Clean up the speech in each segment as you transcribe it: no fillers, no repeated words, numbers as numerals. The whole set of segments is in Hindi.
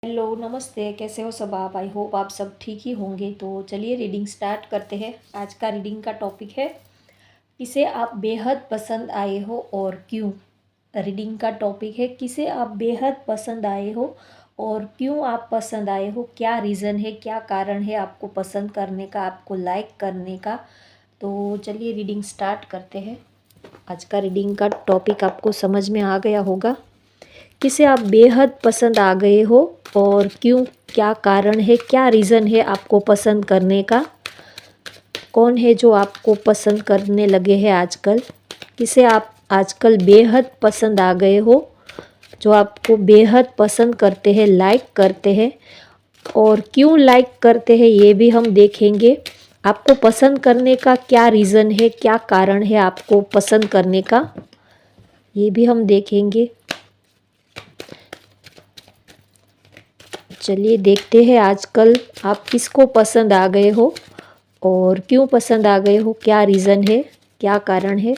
हेलो नमस्ते, कैसे हो सब आप? आई होप आप सब ठीक ही होंगे। तो चलिए रीडिंग स्टार्ट करते हैं। आज का रीडिंग का टॉपिक है किसे आप बेहद पसंद आए हो और क्यों। रीडिंग का टॉपिक है किसे आप बेहद पसंद आए हो और क्यों आप पसंद आए हो, क्या रीज़न है, क्या कारण है आपको पसंद करने का, आपको लाइक करने का। तो चलिए रीडिंग स्टार्ट करते हैं। आज का रीडिंग का टॉपिक आपको समझ में आ गया होगा। किसे आप बेहद पसंद आ गए हो और क्यों, क्या कारण है, क्या रीज़न है आपको पसंद करने का। कौन है जो आपको पसंद करने लगे हैं आजकल। किसे आप आजकल बेहद पसंद आ गए हो, जो आपको बेहद पसंद करते हैं, लाइक करते हैं। और क्यों लाइक करते हैं ये भी हम देखेंगे। आपको पसंद करने का क्या रीज़न है, क्या कारण है आपको पसंद करने का, ये भी हम देखेंगे। चलिए देखते हैं आजकल आप किसको पसंद आ गए हो और क्यों पसंद आ गए हो, क्या रीज़न है, क्या कारण है।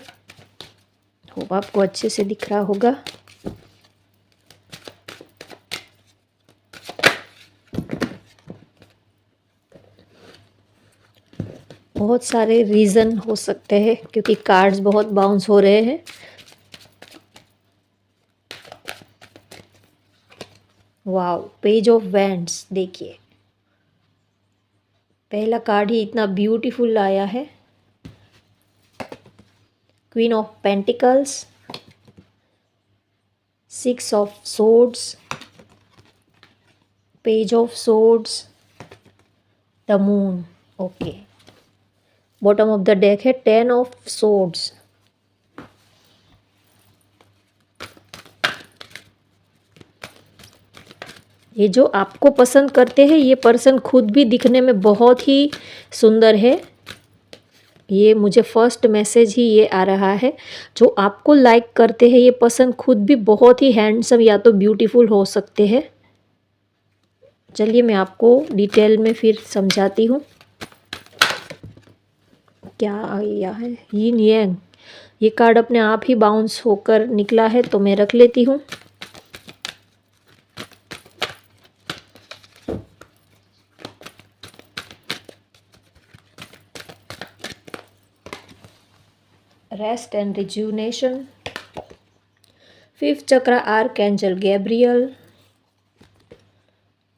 होप आपको अच्छे से दिख रहा होगा। बहुत सारे रीज़न हो सकते हैं क्योंकि कार्ड्स बहुत बाउंस हो रहे हैं। Wow, page of wands. देखिए पहला कार्ड ही इतना ब्यूटीफुल आया है। Queen of pentacles, 6 of swords, page of swords, the moon. Okay, bottom of the deck है 10 ऑफ सोर्ड्स। ये जो आपको पसंद करते हैं ये पर्सन खुद भी दिखने में बहुत ही सुंदर है। ये मुझे फर्स्ट मैसेज ही ये आ रहा है। जो आपको लाइक करते हैं ये पर्सन खुद भी बहुत ही हैंडसम या तो ब्यूटीफुल हो सकते हैं। चलिए मैं आपको डिटेल में फिर समझाती हूँ क्या आया है। यिन यांग, ये कार्ड अपने आप ही बाउंस होकर निकला है तो मैं रख लेती हूँ। रेस्ट एंड रिजुनेशन, 5th चक्र archangel Gabriel,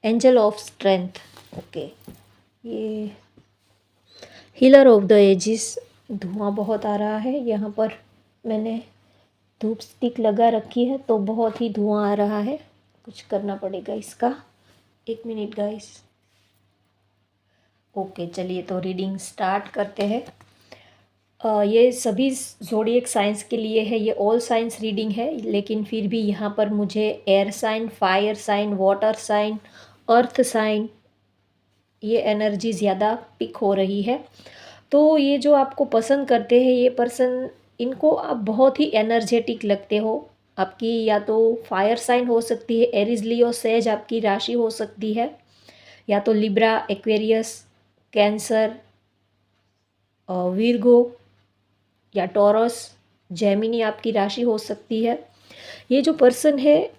angel of strength. Okay, ये हीलर ऑफ द एजिस। धुआं बहुत आ रहा है यहाँ पर, मैंने धूप स्टिक लगा रखी है तो बहुत ही धुआं आ रहा है। कुछ करना पड़ेगा इसका। 1 मिनट गाइस। ओके चलिए तो रीडिंग स्टार्ट करते हैं। ये सभी ज़ोडिएक साइंस के लिए है, ये ऑल साइंस रीडिंग है, लेकिन फिर भी यहाँ पर मुझे air sign, fire sign, water sign, earth sign, ये एनर्जी ज़्यादा पिक हो रही है। तो ये जो आपको पसंद करते हैं ये पर्सन, इनको आप बहुत ही एनर्जेटिक लगते हो। आपकी या तो फायर साइन हो सकती है, एरीज, लियो, सेज आपकी राशि हो सकती है, या तो लिब्रा, एक्वेरियस, कैंसर, विर्गो या टॉरस, जेमिनी आपकी राशि हो सकती है। ये जो पर्सन है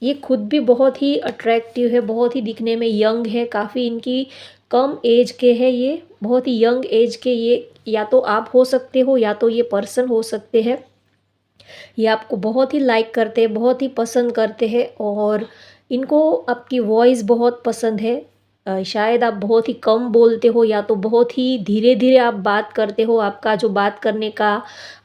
ये खुद भी बहुत ही अट्रैक्टिव है, बहुत ही दिखने में यंग है, काफ़ी इनकी कम एज के है, ये बहुत ही यंग एज के। ये या तो आप हो सकते हो या तो ये पर्सन हो सकते हैं। ये आपको बहुत ही लाइक करते हैं, बहुत ही पसंद करते हैं और इनको आपकी वॉइस बहुत पसंद है। शायद आप बहुत ही कम बोलते हो या तो बहुत ही धीरे धीरे आप बात करते हो। आपका जो बात करने का,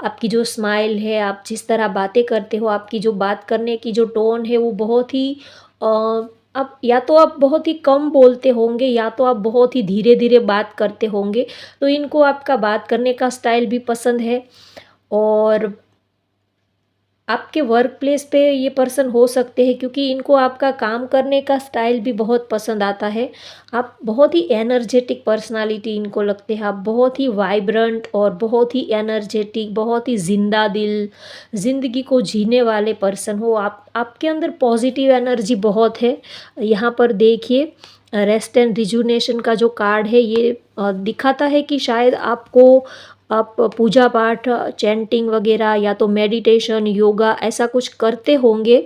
आपकी जो स्माइल है, आप जिस तरह बातें करते हो, आपकी जो बात करने की जो टोन है वो बहुत ही आप या तो आप बहुत ही कम बोलते होंगे या तो आप बहुत ही धीरे धीरे बात करते होंगे। तो इनको आपका बात करने का स्टाइल भी पसंद है और आपके वर्क प्लेस पे ये पर्सन हो सकते हैं क्योंकि इनको आपका काम करने का स्टाइल भी बहुत पसंद आता है। आप बहुत ही एनर्जेटिक पर्सनालिटी इनको लगते हैं। आप बहुत ही वाइब्रेंट और बहुत ही एनर्जेटिक, बहुत ही जिंदा दिल, ज़िंदगी को जीने वाले पर्सन हो आप। आपके अंदर पॉजिटिव एनर्जी बहुत है। यहाँ पर देखिए रेस्ट एंड रिजुनेशन का जो कार्ड है ये दिखाता है कि शायद आप पूजा पाठ, चैंटिंग वगैरह या तो मेडिटेशन, योगा ऐसा कुछ करते होंगे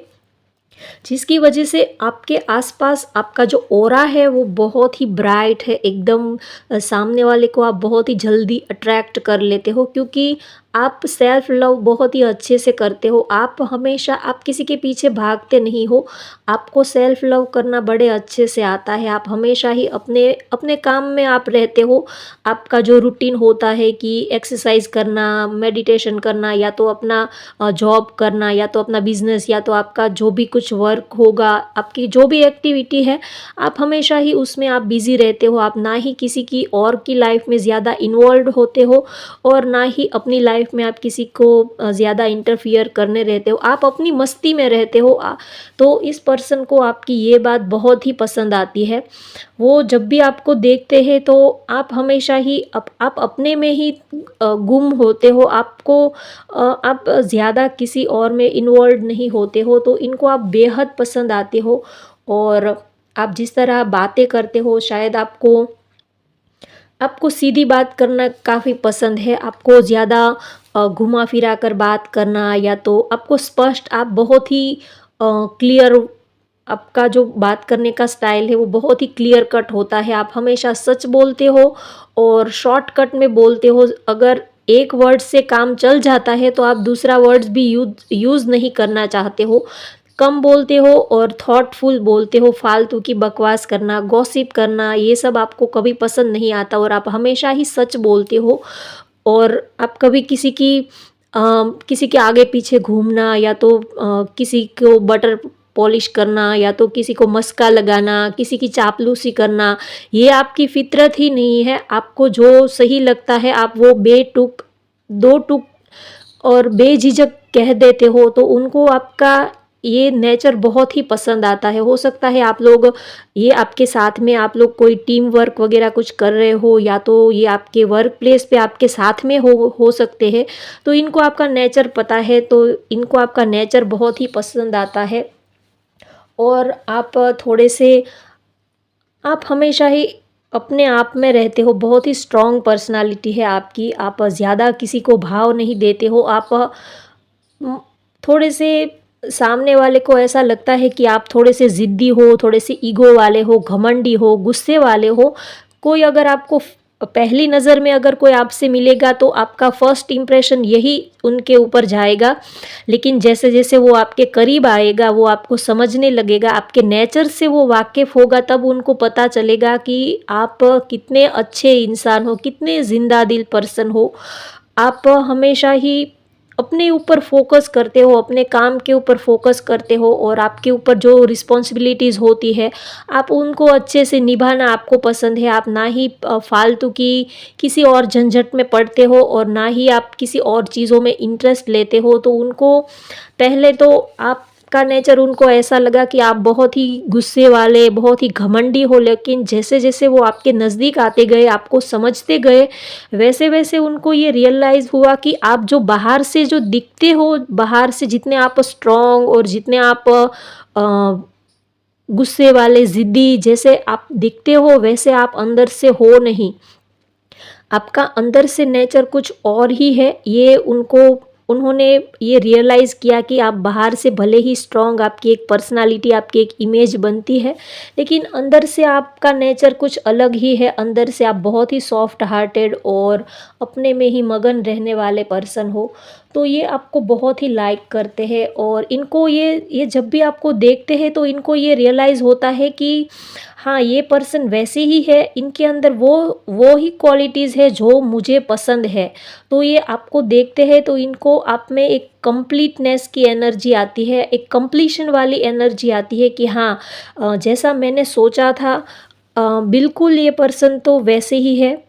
जिसकी वजह से आपके आसपास आपका जो ऑरा है वो बहुत ही ब्राइट है एकदम। सामने वाले को आप बहुत ही जल्दी अट्रैक्ट कर लेते हो, क्योंकि आप सेल्फ लव बहुत ही अच्छे से करते हो। आप हमेशा आप किसी के पीछे भागते नहीं हो, आपको सेल्फ लव करना बड़े अच्छे से आता है। आप हमेशा ही अपने अपने काम में आप रहते हो। आपका जो रूटीन होता है कि एक्सरसाइज करना, मेडिटेशन करना, या तो अपना जॉब करना, या तो अपना बिजनेस, या तो आपका जो भी कुछ वर्क होगा, आपकी जो भी एक्टिविटी है, आप हमेशा ही उसमें आप बिज़ी रहते हो। आप ना ही किसी की और की लाइफ में ज़्यादा इन्वॉल्व होते हो, और ना ही अपनी लाइफ में आप किसी को ज़्यादा इंटरफियर करने रहते हो। आप अपनी मस्ती में रहते हो। तो इस पर्सन को आपकी ये बात बहुत ही पसंद आती है। वो जब भी आपको देखते हैं तो आप हमेशा ही आप अपने में ही गुम होते हो। आप ज़्यादा किसी और में इन्वॉल्व नहीं होते हो, तो इनको आप बेहद पसंद आते हो। और आप जिस तरह बातें करते हो, शायद आपको आपको सीधी बात करना काफ़ी पसंद है। आपको ज़्यादा घुमा फिरा कर बात करना, या तो आपको स्पष्ट, आप बहुत ही क्लियर, आपका जो बात करने का स्टाइल है वो बहुत ही क्लियर कट होता है। आप हमेशा सच बोलते हो और शॉर्टकट में बोलते हो। अगर एक वर्ड से काम चल जाता है तो आप दूसरा वर्ड्स भी यूज़ नहीं करना चाहते हो। कम बोलते हो और थॉटफुल बोलते हो। फालतू की बकवास करना, गॉसिप करना, ये सब आपको कभी पसंद नहीं आता, और आप हमेशा ही सच बोलते हो। और आप कभी किसी के आगे पीछे घूमना, या तो किसी को बटर पॉलिश करना, या तो किसी को मस्का लगाना, किसी की चापलूसी करना, ये आपकी फितरत ही नहीं है। आपको जो सही लगता है आप वो बेटुक, दो टुक और बेझिझक कह देते हो, तो उनको आपका ये नेचर बहुत ही पसंद आता है। हो सकता है आप लोग, ये आपके साथ में आप लोग कोई टीम वर्क वगैरह कुछ कर रहे हो, या तो ये आपके वर्क प्लेस पे आपके साथ में हो सकते हैं। तो इनको आपका नेचर पता है, तो इनको आपका नेचर बहुत ही पसंद आता है। और आप थोड़े से, आप हमेशा ही अपने आप में रहते हो। बहुत ही स्ट्रॉन्ग पर्सनालिटी है आपकी। आप ज़्यादा किसी को भाव नहीं देते हो। आप म, थोड़े से, सामने वाले को ऐसा लगता है कि आप थोड़े से ज़िद्दी हो, थोड़े से ईगो वाले हो, घमंडी हो, गुस्से वाले हो। कोई अगर आपको पहली नज़र में अगर कोई आपसे मिलेगा तो आपका फर्स्ट इम्प्रेशन यही उनके ऊपर जाएगा। लेकिन जैसे जैसे वो आपके करीब आएगा, वो आपको समझने लगेगा, आपके नेचर से वो वाकिफ़ होगा, तब उनको पता चलेगा कि आप कितने अच्छे इंसान हो, कितने ज़िंदा दिल पर्सन हो। आप हमेशा ही अपने ऊपर फोकस करते हो, अपने काम के ऊपर फोकस करते हो, और आपके ऊपर जो रिस्पॉन्सिबिलिटीज़ होती है आप उनको अच्छे से निभाना आपको पसंद है। आप ना ही फालतू की किसी और झंझट में पड़ते हो, और ना ही आप किसी और चीज़ों में इंटरेस्ट लेते हो। तो उनको पहले तो आपका नेचर उनको ऐसा लगा कि आप बहुत ही गुस्से वाले, बहुत ही घमंडी हो, लेकिन जैसे जैसे वो आपके नज़दीक आते गए, आपको समझते गए, वैसे वैसे उनको ये रियलाइज़ हुआ कि आप जो बाहर से जो दिखते हो, बाहर से जितने आप स्ट्रॉन्ग और जितने आप गुस्से वाले, ज़िद्दी जैसे आप दिखते हो, वैसे आप अंदर से हो नहीं। आपका अंदर से नेचर कुछ और ही है। ये उन्होंने ये रियलाइज़ किया कि आप बाहर से भले ही स्ट्रॉन्ग, आपकी एक पर्सनालिटी, आपकी एक इमेज बनती है, लेकिन अंदर से आपका नेचर कुछ अलग ही है। अंदर से आप बहुत ही सॉफ्ट हार्टेड और अपने में ही मगन रहने वाले पर्सन हो। तो ये आपको बहुत ही लाइक करते हैं, और इनको ये जब भी आपको देखते हैं तो इनको ये रियलाइज़ होता है कि हाँ, ये पर्सन वैसे ही है, इनके अंदर वो ही क्वालिटीज़ है जो मुझे पसंद है। तो ये आपको देखते हैं तो इनको आप में एक कंप्लीटनेस की एनर्जी आती है, एक कंप्लीशन वाली एनर्जी आती है कि हाँ, जैसा मैंने सोचा था बिल्कुल ये पर्सन तो वैसे ही है,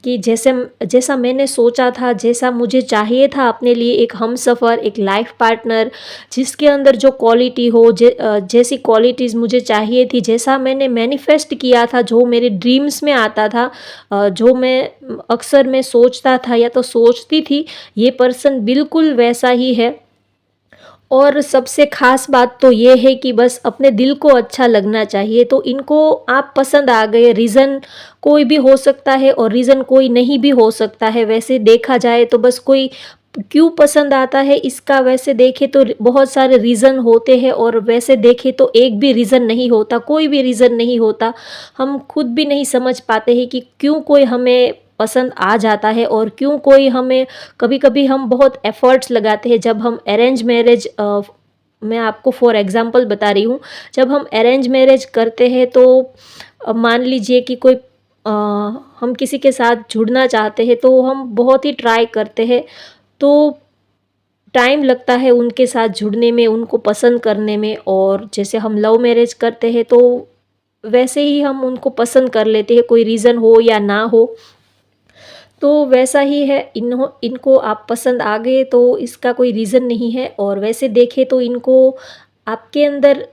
कि जैसा मैंने सोचा था, जैसा मुझे चाहिए था अपने लिए एक हमसफ़र, एक लाइफ पार्टनर, जिसके अंदर जो क्वालिटी हो, जैसी क्वालिटीज़ मुझे चाहिए थी, जैसा मैंने मैनिफेस्ट किया था, जो मेरे ड्रीम्स में आता था, जो मैं अक्सर मैं सोचता था या तो सोचती थी, ये पर्सन बिल्कुल वैसा ही है। और सबसे ख़ास बात तो ये है कि बस अपने दिल को अच्छा लगना चाहिए। तो इनको आप पसंद आ गए। रीज़न कोई भी हो सकता है और रीज़न कोई नहीं भी हो सकता है। वैसे देखा जाए तो बस कोई क्यों पसंद आता है इसका वैसे देखें तो बहुत सारे रीज़न होते हैं, और वैसे देखें तो एक भी रीज़न नहीं होता, कोई भी रीज़न नहीं होता। हम खुद भी नहीं समझ पाते हैं कि क्यों कोई हमें पसंद आ जाता है और क्यों कोई हमें, कभी-कभी हम बहुत एफ़र्ट्स लगाते हैं जब हम अरेंज मैरिज, मैं आपको फॉर एग्ज़ाम्पल बता रही हूँ, जब हम अरेंज मैरिज करते हैं तो मान लीजिए कि कोई हम किसी के साथ जुड़ना चाहते हैं तो हम बहुत ही ट्राई करते हैं, तो टाइम लगता है उनके साथ जुड़ने में, उनको पसंद करने में। और जैसे हम लव मैरिज करते हैं तो वैसे ही हम उनको पसंद कर लेते हैं, कोई रीज़न हो या ना हो। तो वैसा ही है, इनको आप पसंद आ गए तो इसका कोई रीज़न नहीं है। और वैसे देखें तो इनको आपके अंदर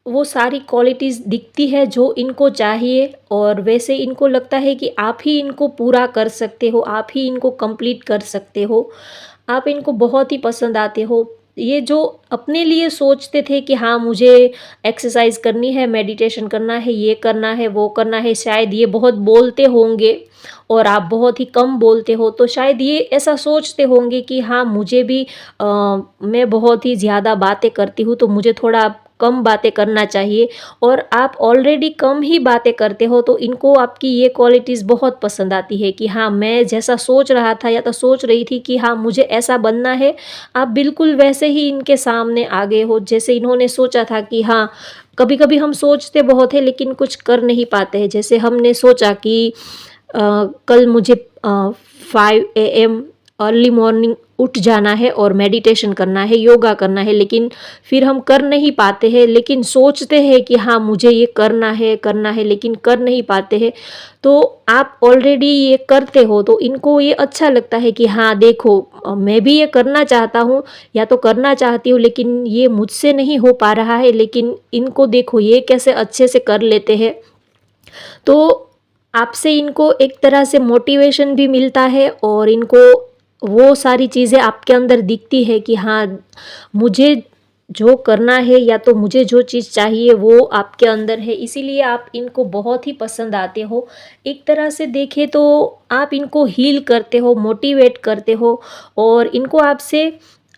वो सारी क्वालिटीज़ दिखती है जो इनको चाहिए, और वैसे इनको लगता है कि आप ही इनको पूरा कर सकते हो, आप ही इनको कंप्लीट कर सकते हो। आप इनको बहुत ही पसंद आते हो। ये जो अपने लिए सोचते थे कि हाँ, मुझे एक्सरसाइज़ करनी है, मेडिटेशन करना है, ये करना है, वो करना है, शायद ये बहुत बोलते होंगे और आप बहुत ही कम बोलते हो, तो शायद ये ऐसा सोचते होंगे कि हाँ, मुझे भी मैं बहुत ही ज़्यादा बातें करती हूँ, तो मुझे थोड़ा कम बातें करना चाहिए। और आप ऑलरेडी कम ही बातें करते हो, तो इनको आपकी ये क्वालिटीज़ बहुत पसंद आती है कि हाँ, मैं जैसा सोच रहा था या तो सोच रही थी कि हाँ, मुझे ऐसा बनना है, आप बिल्कुल वैसे ही इनके सामने आ गए हो जैसे इन्होंने सोचा था कि हाँ, कभी-कभी हम सोचते बहुत हैं लेकिन कुछ कर नहीं पाते हैं। जैसे हमने सोचा कि कल मुझे 5 एएम अर्ली मॉर्निंग उठ जाना है और मेडिटेशन करना है, योगा करना है, लेकिन फिर हम कर नहीं पाते हैं, लेकिन सोचते हैं कि हाँ, मुझे ये करना है, लेकिन कर नहीं पाते हैं। तो आप ऑलरेडी ये करते हो तो इनको ये अच्छा लगता है कि हाँ, देखो मैं भी ये करना चाहता हूँ या तो करना चाहती हूँ, लेकिन ये मुझसे नहीं हो पा रहा है, लेकिन इनको देखो ये कैसे अच्छे से कर लेते हैं। तो आपसे इनको एक तरह से मोटिवेशन भी मिलता है और इनको वो सारी चीज़ें आपके अंदर दिखती है कि हाँ, मुझे जो करना है या तो मुझे जो चीज़ चाहिए वो आपके अंदर है, इसीलिए आप इनको बहुत ही पसंद आते हो। एक तरह से देखें तो आप इनको हील करते हो, मोटिवेट करते हो, और इनको आपसे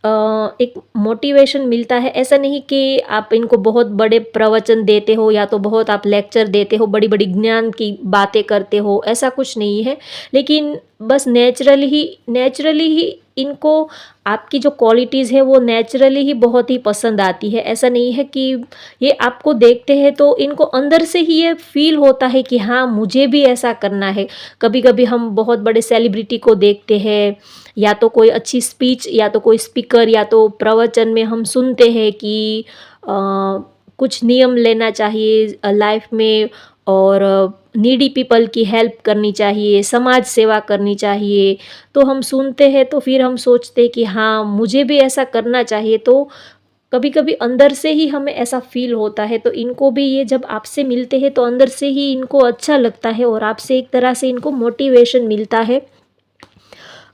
एक मोटिवेशन मिलता है। ऐसा नहीं कि आप इनको बहुत बड़े प्रवचन देते हो या तो बहुत आप लेक्चर देते हो, बड़ी-बड़ी ज्ञान की बातें करते हो, ऐसा कुछ नहीं है। लेकिन बस नेचुरली ही इनको आपकी जो क्वालिटीज़ है वो नेचुरली ही बहुत ही पसंद आती है। ऐसा नहीं है कि ये आपको देखते हैं तो इनको अंदर से ही ये फ़ील होता है कि हाँ, मुझे भी ऐसा करना है। कभी-कभी हम बहुत बड़े सेलिब्रिटी को देखते हैं, या तो कोई अच्छी स्पीच या तो कोई स्पीकर या तो प्रवचन में हम सुनते हैं कि कुछ नियम लेना चाहिए लाइफ में, और नीडी पीपल की हेल्प करनी चाहिए, समाज सेवा करनी चाहिए। तो हम सुनते हैं तो फिर हम सोचते हैं कि हाँ, मुझे भी ऐसा करना चाहिए। तो कभी-कभी अंदर से ही हमें ऐसा फ़ील होता है, तो इनको भी ये जब आपसे मिलते हैं तो अंदर से ही इनको अच्छा लगता है और आपसे एक तरह से इनको मोटिवेशन मिलता है।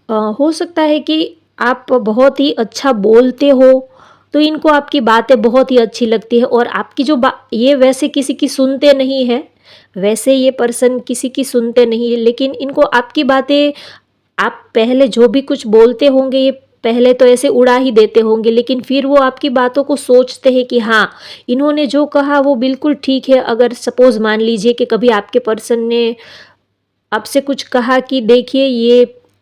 हो सकता है कि आप बहुत ही अच्छा बोलते हो, तो इनको आपकी बातें बहुत ही अच्छी लगती है, और आपकी जो बा ये वैसे किसी की सुनते नहीं हैं, वैसे ये पर्सन किसी की सुनते नहीं है, लेकिन इनको आपकी बातें, आप पहले जो भी कुछ बोलते होंगे, ये पहले तो ऐसे उड़ा ही देते होंगे, लेकिन फिर वो आपकी बातों को सोचते हैं कि हाँ, इन्होंने जो कहा वो बिल्कुल ठीक है। अगर सपोज़ मान लीजिए कि कभी आपके पर्सन ने आपसे कुछ कहा कि देखिए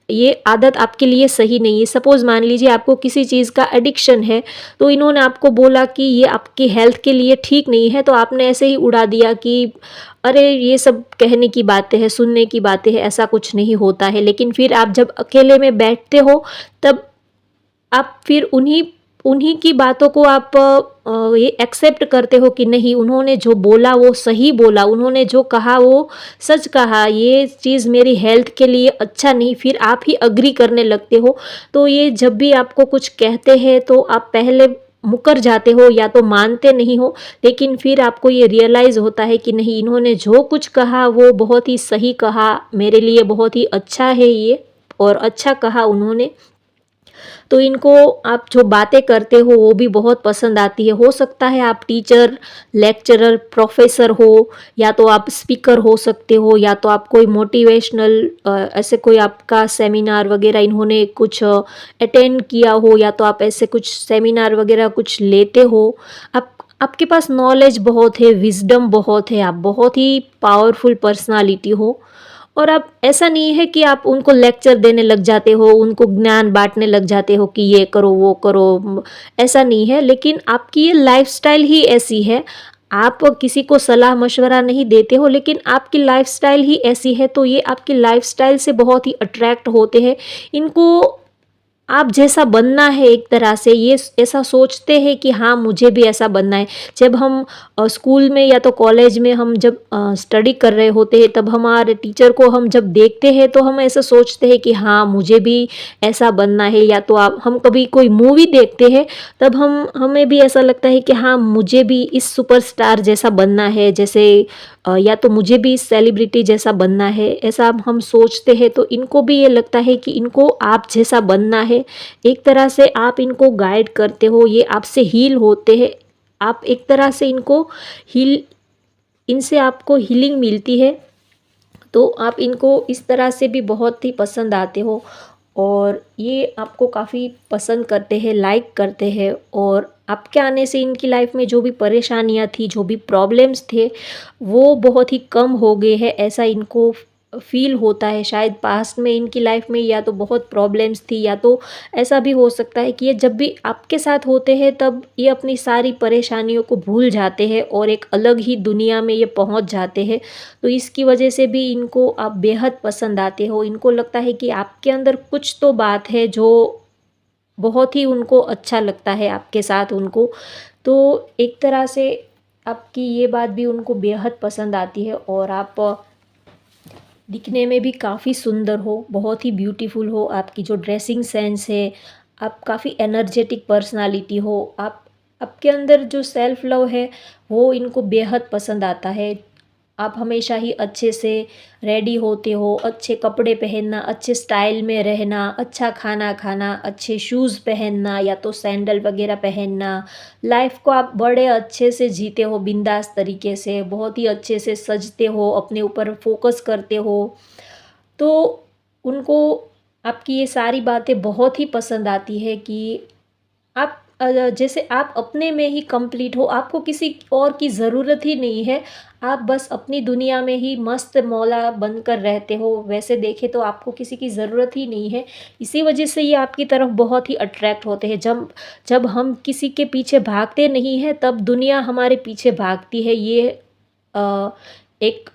ये आदत आपके लिए सही नहीं है। सपोज़ मान लीजिए आपको किसी चीज़ का एडिक्शन है, तो इन्होंने आपको बोला कि ये आपकी हेल्थ के लिए ठीक नहीं है, तो आपने ऐसे ही उड़ा दिया कि अरे ये सब कहने की बातें हैं, सुनने की बातें हैं, ऐसा कुछ नहीं होता है। लेकिन फिर आप जब अकेले में बैठते हो, तब आप फिर उन्हीं उन्हीं की बातों को आप ये एक्सेप्ट करते हो कि नहीं, उन्होंने जो बोला वो सही बोला, उन्होंने जो कहा वो सच कहा, ये चीज़ मेरी हेल्थ के लिए अच्छा नहीं, फिर आप ही एग्री करने लगते हो। तो ये जब भी आपको कुछ कहते हैं तो आप पहले मुकर जाते हो या तो मानते नहीं हो, लेकिन फिर आपको ये रियलाइज़ होता है कि नहीं, इन्होंने जो कुछ कहा वो बहुत ही सही कहा, मेरे लिए बहुत ही अच्छा है ये, और अच्छा कहा उन्होंने। तो इनको आप जो बातें करते हो वो भी बहुत पसंद आती है। हो सकता है आप टीचर, लेक्चरर, प्रोफेसर हो, या तो आप स्पीकर हो सकते हो, या तो आप कोई मोटिवेशनल ऐसे कोई आपका सेमिनार वगैरह इन्होंने कुछ अटेंड किया हो, या तो आप ऐसे कुछ सेमिनार वगैरह कुछ लेते हो। आप आपके पास नॉलेज बहुत है, विज़डम बहुत है, आप बहुत ही पावरफुल पर्सनालिटी हो। और आप ऐसा नहीं है कि आप उनको लेक्चर देने लग जाते हो, उनको ज्ञान बाँटने लग जाते हो कि ये करो, वो करो, ऐसा नहीं है। लेकिन आपकी ये लाइफ़स्टाइल ही ऐसी है। आप किसी को सलाह-मशवरा नहीं देते हो, लेकिन आपकी लाइफ़स्टाइल ही ऐसी है, तो ये आपकी लाइफ़स्टाइल से बहुत ही अट्रैक्ट होते हैं। इनको आप जैसा बनना है एक तरह से, ये ऐसा सोचते हैं कि हाँ, मुझे भी ऐसा बनना है। जब हम स्कूल में या तो कॉलेज में हम जब स्टडी कर रहे होते हैं, तब हमारे टीचर को हम जब देखते हैं तो हम ऐसा सोचते हैं कि हाँ, मुझे भी ऐसा बनना है। या तो आप हम कभी कोई मूवी देखते हैं, तब हमें भी ऐसा लगता है कि हाँ, मुझे भी इस सुपरस्टार जैसा बनना है, जैसे या तो मुझे भी सेलिब्रिटी जैसा बनना है, ऐसा हम सोचते हैं। तो इनको भी ये लगता है कि इनको आप जैसा बनना है। एक तरह से आप इनको गाइड करते हो, ये आपसे हील होते हैं। आप एक तरह से इनको हील इनसे आपको हीलिंग मिलती है, तो आप इनको इस तरह से भी बहुत ही पसंद आते हो, और ये आपको काफ़ी पसंद करते हैं, लाइक करते हैं। और आपके आने से इनकी लाइफ में जो भी परेशानियाँ थी, जो भी प्रॉब्लम्स थे, वो बहुत ही कम हो गए हैं, ऐसा इनको फ़ील होता है। शायद पास्ट में इनकी लाइफ में या तो बहुत प्रॉब्लम्स थी, या तो ऐसा भी हो सकता है कि ये जब भी आपके साथ होते हैं तब ये अपनी सारी परेशानियों को भूल जाते हैं और एक अलग ही दुनिया में ये पहुंच जाते हैं। तो इसकी वजह से भी इनको आप बेहद पसंद आते हो। इनको लगता है कि आपके अंदर कुछ तो बात है जो बहुत ही उनको अच्छा लगता है आपके साथ उनको। तो एक तरह से आपकी ये बात भी उनको बेहद पसंद आती है, और आप दिखने में भी काफ़ी सुंदर हो, बहुत ही ब्यूटीफुल हो। आपकी जो ड्रेसिंग सेंस है, आप काफ़ी एनर्जेटिक पर्सनालिटी हो, आपके अंदर जो सेल्फ लव है वो इनको बेहद पसंद आता है। आप हमेशा ही अच्छे से रेडी होते हो, अच्छे कपड़े पहनना, अच्छे स्टाइल में रहना, अच्छा खाना खाना, अच्छे शूज़ पहनना या तो सैंडल वगैरह पहनना। लाइफ को आप बड़े अच्छे से जीते हो, बिंदास तरीके से, बहुत ही अच्छे से सजते हो, अपने ऊपर फोकस करते हो। तो उनको आपकी ये सारी बातें बहुत ही पसंद आती है कि आप जैसे आप अपने में ही कंप्लीट हो, आपको किसी और की ज़रूरत ही नहीं है। आप बस अपनी दुनिया में ही मस्त मौला बनकर रहते हो। वैसे देखें तो आपको किसी की ज़रूरत ही नहीं है। इसी वजह से ये आपकी तरफ बहुत ही अट्रैक्ट होते हैं। जब जब हम किसी के पीछे भागते नहीं हैं, तब दुनिया हमारे पीछे भागती है। ये एक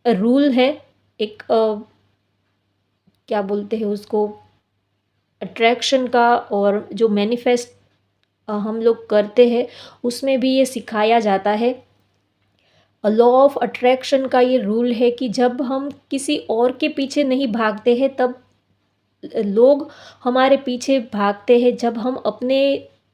रूल है, एक क्या बोलते हैं उसको, अट्रैक्शन का। और जो मैनिफेस्ट हम लोग करते हैं, उसमें भी ये सिखाया जाता है। लॉ ऑफ अट्रैक्शन का ये रूल है कि जब हम किसी और के पीछे नहीं भागते हैं, तब लोग हमारे पीछे भागते हैं। जब हम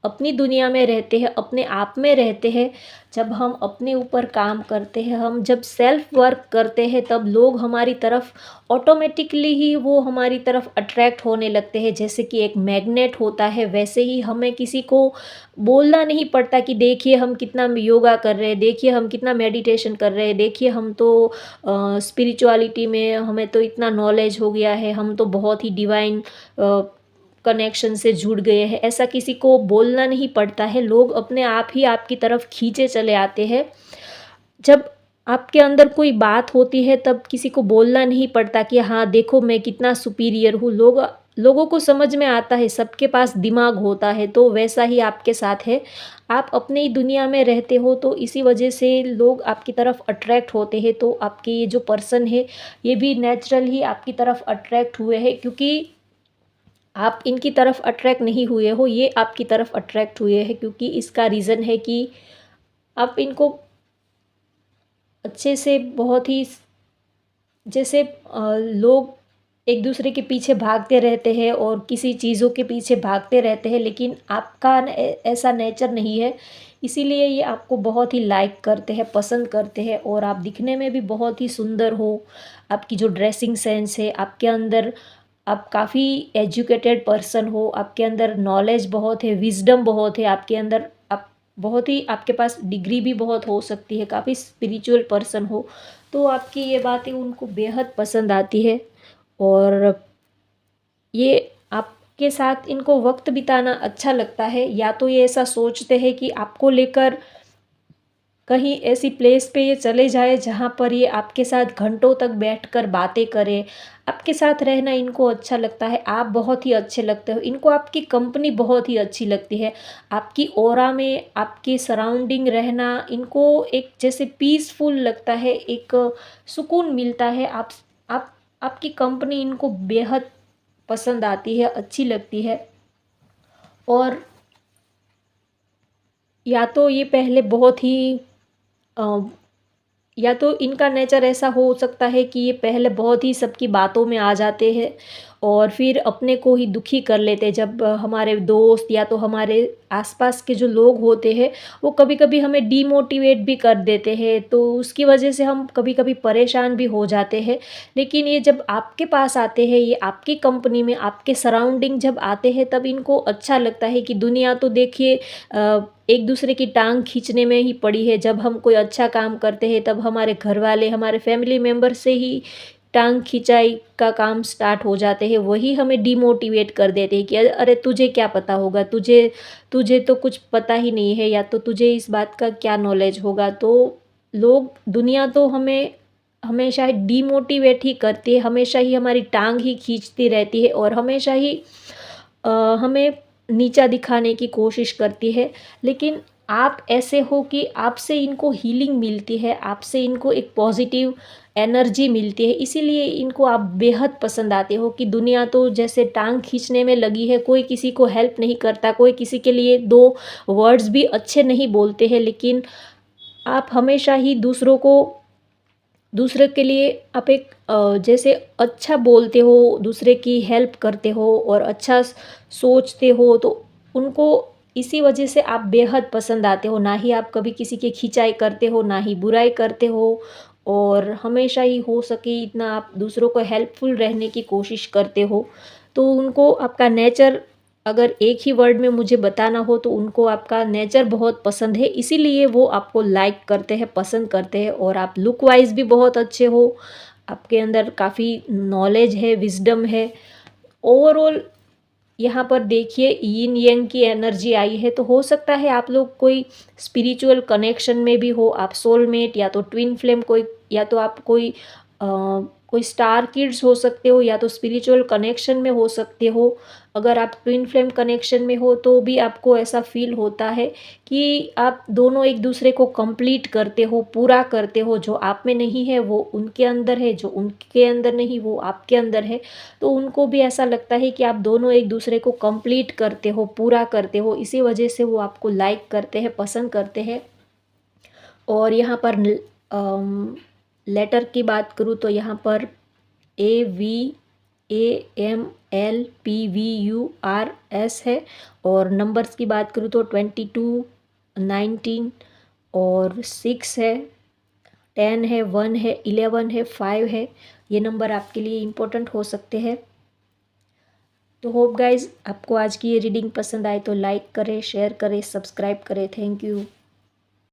अपनी दुनिया में रहते हैं, अपने आप में रहते हैं, जब हम अपने ऊपर काम करते हैं, हम जब सेल्फ वर्क करते हैं, तब लोग हमारी तरफ ऑटोमेटिकली ही वो हमारी तरफ अट्रैक्ट होने लगते हैं। जैसे कि एक मैग्नेट होता है, वैसे ही हमें किसी को बोलना नहीं पड़ता कि देखिए हम कितना योगा कर रहे हैं, देखिए हम कितना मेडिटेशन कर रहे हैं, देखिए हम तो स्पिरिचुअलिटी में हमें तो इतना नॉलेज हो गया है, हम तो बहुत ही डिवाइन कनेक्शन से जुड़ गए हैं। ऐसा किसी को बोलना नहीं पड़ता है, लोग अपने आप ही आपकी तरफ खींचे चले आते हैं। जब आपके अंदर कोई बात होती है, तब किसी को बोलना नहीं पड़ता कि हाँ देखो मैं कितना सुपीरियर हूँ। लोगों को समझ में आता है, सबके पास दिमाग होता है। तो वैसा ही आपके साथ है, आप अपनी ही दुनिया में रहते हो, तो इसी वजह से लोग आपकी तरफ अट्रैक्ट होते हैं। तो आपके ये जो पर्सन है, ये भी नेचुरल ही आपकी तरफ अट्रैक्ट हुए हैं, क्योंकि आप इनकी तरफ अट्रैक्ट नहीं हुए हो, ये आपकी तरफ अट्रैक्ट हुए हैं। क्योंकि इसका रीज़न है कि आप इनको अच्छे से बहुत ही, जैसे लोग एक दूसरे के पीछे भागते रहते हैं और किसी चीज़ों के पीछे भागते रहते हैं, लेकिन आपका ऐसा नेचर नहीं है। इसीलिए ये आपको बहुत ही लाइक करते हैं, पसंद करते हैं। और आप दिखने में भी बहुत ही सुंदर हो। आपकी जो ड्रेसिंग सेंस है, आपके अंदर आप काफ़ी एजुकेटेड पर्सन हो, आपके अंदर नॉलेज बहुत है, विजडम बहुत है आपके अंदर, आप बहुत ही, आपके पास डिग्री भी बहुत हो सकती है, काफ़ी स्पिरिचुअल पर्सन हो, तो आपकी ये बातें उनको बेहद पसंद आती है। और ये आपके साथ इनको वक्त बिताना अच्छा लगता है, या तो ये ऐसा सोचते हैं कि आपको लेकर कहीं ऐसी प्लेस पे ये चले जाए जहाँ पर ये आपके साथ घंटों तक बैठकर बातें करें। आपके साथ रहना इनको अच्छा लगता है, आप बहुत ही अच्छे लगते हो, इनको आपकी कंपनी बहुत ही अच्छी लगती है। आपकी ऑरा में आपकी सराउंडिंग रहना इनको एक जैसे पीसफुल लगता है, एक सुकून मिलता है। आप आपकी कंपनी इनको बेहद पसंद आती है, अच्छी लगती है। और या तो ये पहले बहुत ही अ, या तो इनका नेचर ऐसा हो सकता है कि ये पहले बहुत ही सबकी बातों में आ जाते हैं और फिर अपने को ही दुखी कर लेते हैं। जब हमारे दोस्त या तो हमारे आसपास के जो लोग होते हैं वो कभी कभी हमें डीमोटिवेट भी कर देते हैं, तो उसकी वजह से हम कभी कभी परेशान भी हो जाते हैं। लेकिन ये जब आपके पास आते हैं, ये आपकी कंपनी में, आपके सराउंडिंग जब आते हैं, तब इनको अच्छा लगता है कि दुनिया तो देखिए एक दूसरे की टांग खींचने में ही पड़ी है। जब हम कोई अच्छा काम करते हैं तब हमारे घर वाले, हमारे फैमिली मेम्बर से ही टांग खिंचाई का काम स्टार्ट हो जाते हैं, वही हमें डिमोटिवेट कर देते हैं कि अरे तुझे क्या पता होगा, तुझे तुझे तो कुछ पता ही नहीं है, या तो तुझे इस बात का क्या नॉलेज होगा। तो लोग, दुनिया तो हमें हमेशा ही डिमोटिवेट ही करती है, हमेशा ही हमारी टांग ही खींचती रहती है और हमेशा ही हमें नीचा दिखाने की कोशिश करती है। लेकिन आप ऐसे हो कि आपसे इनको हीलिंग मिलती है, आपसे इनको एक पॉजिटिव एनर्जी मिलती है, इसीलिए इनको आप बेहद पसंद आते हो। कि दुनिया तो जैसे टांग खींचने में लगी है, कोई किसी को हेल्प नहीं करता, कोई किसी के लिए दो वर्ड्स भी अच्छे नहीं बोलते हैं, लेकिन आप हमेशा ही दूसरे के लिए आप एक जैसे अच्छा बोलते हो, दूसरे की हेल्प करते हो और अच्छा सोचते हो, तो उनको इसी वजह से आप बेहद पसंद आते हो। ना ही आप कभी किसी की खिंचाई करते हो, ना ही बुराई करते हो, और हमेशा ही हो सके इतना आप दूसरों को हेल्पफुल रहने की कोशिश करते हो। तो उनको आपका नेचर, अगर एक ही वर्ड में मुझे बताना हो, तो उनको आपका नेचर बहुत पसंद है, इसीलिए वो आपको लाइक करते हैं, पसंद करते हैं। और आप लुक वाइज भी बहुत अच्छे हो, आपके अंदर काफ़ी नॉलेज है, विजडम है। ओवरऑल यहाँ पर देखिए यिन यंग की एनर्जी आई है, तो हो सकता है आप लोग कोई स्पिरिचुअल कनेक्शन में भी हो, आप सोलमेट या तो ट्विन फ्लेम, कोई या तो आप कोई स्टार किड्स हो सकते हो, या तो स्पिरिचुअल कनेक्शन में हो सकते हो। अगर आप ट्विन फ्लेम कनेक्शन में हो तो भी आपको ऐसा फील होता है कि आप दोनों एक दूसरे को कंप्लीट करते हो, पूरा करते हो। जो आप में नहीं है वो उनके अंदर है, जो उनके अंदर नहीं वो आपके अंदर है। तो उनको भी ऐसा लगता है कि आप दोनों एक दूसरे को कंप्लीट करते हो, पूरा करते हो, इसी वजह से वो आपको लाइक करते हैं, पसंद करते हैं। और यहाँ पर लेटर की बात करूँ तो यहाँ पर AVAMLPVURS है। और नंबर्स की बात करूँ तो 22, 19 और 6 है, 10 है, 1 है, 11 है, 5 है। ये नंबर आपके लिए इम्पोर्टेंट हो सकते हैं। तो होप गाइज आपको आज की ये रीडिंग पसंद आए तो लाइक करें, शेयर करें, सब्सक्राइब करें। Thank you.